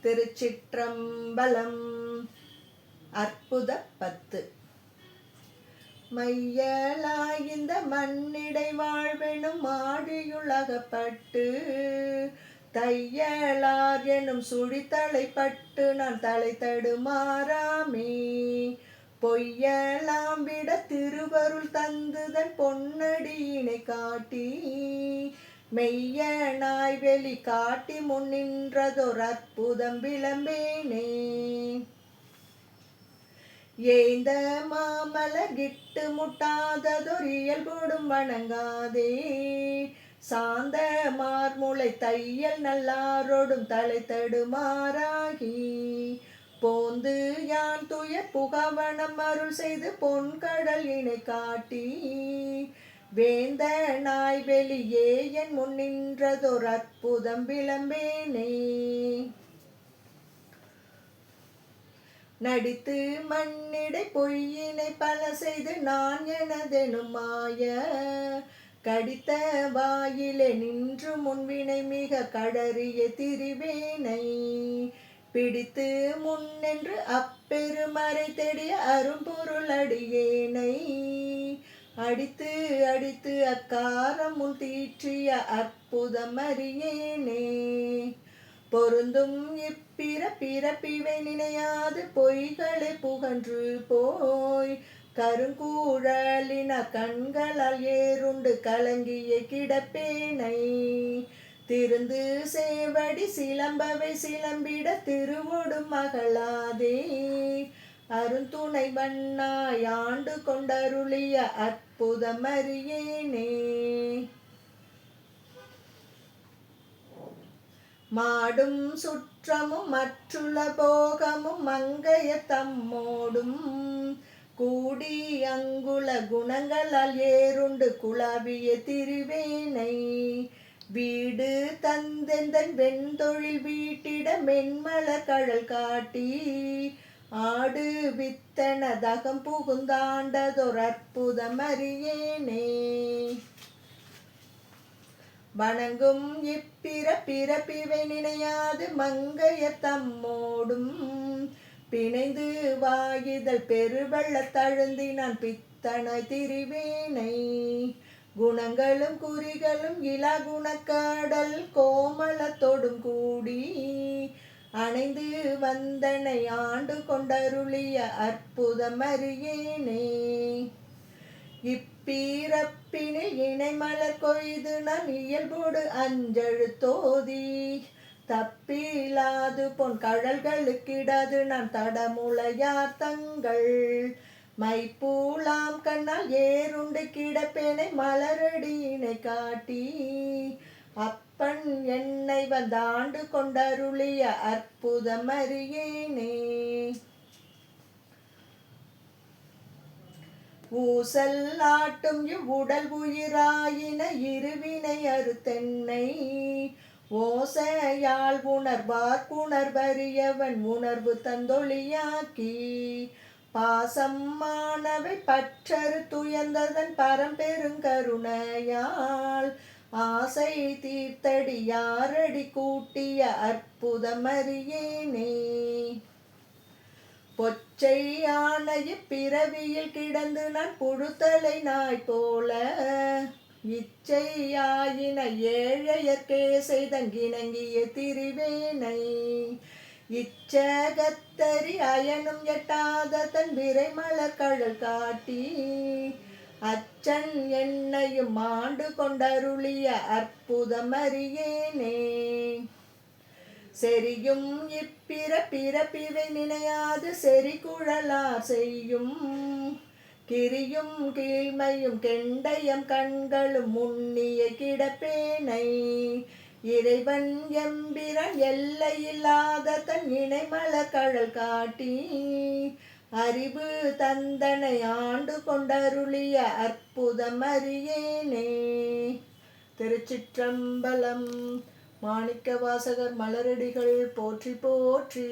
திருச்சிற்றம்பலம். அற்புத 10. மையலாய் இந்த மண்ணிடை வாழ்வெனும் மாடியுலகப்பட்டு தையலார் எனும் சுழித்தலைப்பட்டு நான் தலை தடுமாறாமே பொய்யலாம் விட திருவருள் தந்துதன் பொன்னடியினை காட்டி மெய்யனாய் வெளி காட்டி முன்னின்றதொரு அற்புதம் விளம்பேனே. ஏந்த மாமலர்கிட்டு முட்டாததொரு இயல்போடும் வணங்காதே சாந்த மார்முளை தையல் நல்லாரோடும் தலை தடுமாறாகி போந்து யான் துயர் புகவனம் அருள் செய்து பொன்கடல் இணை காட்டி வேந்த நாய் வெளியே என் முன்னின்றதொரு அற்புதம் விளம்பேனே. நடித்து மண்ணிடை பொய்யினை பல செய்து நான் எனதெனும் மாய கடித்த வாயிலே நின்று முன்வினை மிக கடறிய திரிவேனை பிடித்து முன்னென்று அப்பெருமறை தெடிய அரும்பொருள் அடியேனை அடித்து அடித்து அக்காரம் முன் தீற்றிய அற்புதம் அறியேனே. பொருந்தும் பிறப்பிவை நினையாது பொய்களை புகன்று போய் கருங்கூழலின கண்களால் ஏறுண்டு கலங்கிய கிடப்பேனை திருந்து சேவடி சிலம்பவை சிலம்பிட திருவோடும் மகளாதே அருந்துணை வண்ணாய் ஆண்டு கொண்டருளிய அற்புதம் அறியேனே. மாடும் சுற்றமும் மற்றுள்ள போகமும் மங்கைய தம்மோடும் கூடி அங்குல குணங்களால் ஏறுண்டு குழாவிய திரிவேனை வீடு தந்தெந்தன் வெண்தொழில் வீட்டிட மென்மலர் கழல் காட்டி ஆடு வித்தனதகம் புகுந்தாண்டதொரு அற்புதம் அறியேனே. வணங்கும் பிறப்பிவை நினையாது மங்கைய தம்மோடும் பிணைந்து வாயுதல் பெருவெள்ள தழுந்தி நான் பித்தனை திரிவேனை குணங்களும் குறிகளும் இளகுணக்காடல் கோமலத்தோடும் கூடி அணைந்து வந்தனை ஆண்டு கொண்டருளிய அற்புதம் அறியேனே. இப்பீரப்பினில் இணைமலர் கொய்து நான் இயல்போடு அஞ்செழுத்தோதி தப்பிலாது பொன் கழல்களுக்கிடாது நான் தடமுளையார் தங்கள் மைப்பூலாம் கண்ணால் ஏறுண்டு கிடப்பேனை மலரடியினை காட்டி அப்பன் என்னை வந்தாண்டு கொண்டருளிய அற்புதம் அறியேனே. ஊசல் ஆட்டும் இவ்வுடல் உயிராயின இருவினை அறுத்தென்னை ஓசையால் உணர்வார் உணர்வறியவன் உணர்வு தந்தொழியாக்கி பாசம் மானவை பற்றறு துயர்ந்ததன் பரம்பெருங்கருணையால் ஆசை தீர்த்தடி யாரடி கூட்டிய அற்புதம் அறியேனே. பொச்சை ஆணைய பிறவியில் கிடந்து நான் புழுத்தலை நாய் போல இச்சையாயின ஏழையர்க்கே செய்தங்கிணங்கிய திரிவேனை இச்சகத்தறி அயனும் எட்டாத தன் விரைமலர் கழல் காட்டி அச்சன் என்னையும் ஆண்டு கொண்டருளிய அற்புதம் அறியேனே. செரியும் பிறப்பிவை நினையாது செறி குழலார் செய்யும் கிரியும் கீழ்மையும் கெண்டயம் கண்களும் முன்னிய கிடப்பேனை இறைவன் எம்பிரன் எல்லையில்லாத தன் இணைமலர் கழல் காட்டி அறிவு தந்தனை ஆண்டு கொண்டருளிய அற்புதம் அறியேனே. திருச்சிற்றம்பலம். மாணிக்க வாசகர் மலரடிகள் போற்றி போற்றி.